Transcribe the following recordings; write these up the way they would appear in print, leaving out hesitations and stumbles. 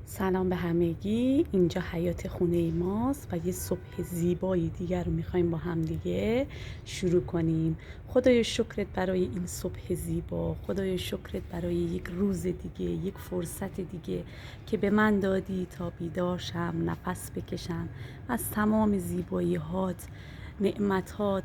سلام به همگی. اینجا حیات خونه ماست و یه صبح زیبایی دیگر رو میخوایم با هم دیگه شروع کنیم. خدایا شکرت برای این صبح زیبا، خدایا شکرت برای یک روز دیگه، یک فرصت دیگه که به من دادی تا بیدار شم، نفس بکشم، از تمام زیبایی هات، نعمتات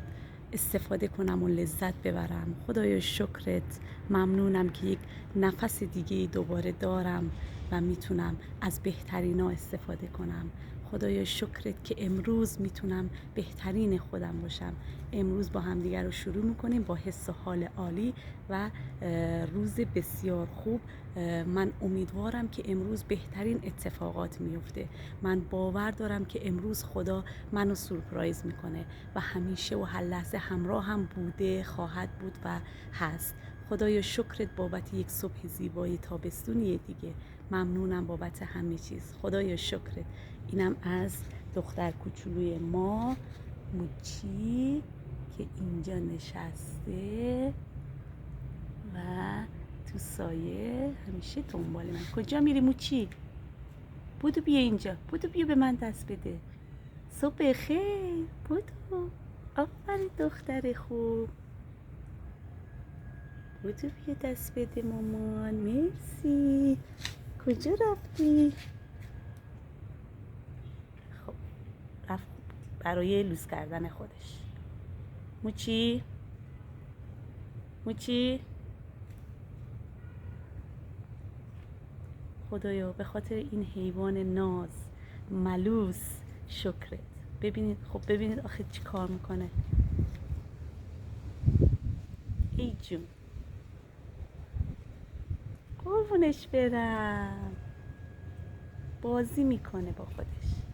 استفاده کنم و لذت ببرم. خدایا شکرت، ممنونم که یک نفس دیگه دوباره دارم و میتونم از بهترینا استفاده کنم. خدایا شکرت که امروز میتونم بهترین خودم باشم. امروز با همدیگر رو شروع میکنیم با حس و حال عالی و روز بسیار خوب. من امیدوارم که امروز بهترین اتفاقات میفته. من باور دارم که امروز خدا منو سورپرایز میکنه و همیشه و هر لحظه همراه هم بوده، خواهد بود و هست. خدایا شکرت بابت یک صبح زیبای تابستونی دیگه. ممنونم بابت همه چیز. خدایا شکرت. اینم از دختر کوچولوی ما موچی که اینجا نشسته و تو سایه همیشه دنبال من. کجا میری موچی؟ بودو بیا اینجا، بودو بیا به من دست بده. صبح خیر، بودو. آفرین دختر خوب. بودو بیا دست بده مامان. مرسی. کجا رفتی؟ خب رفت برای لوس کردن خودش. موچی موچی، خدایا به خاطر این حیوان ناز ملوس شکرت. ببینید، خب ببینید آخه چی کار میکنه. ای جون، قربونش برم، بازی میکنه با خودش.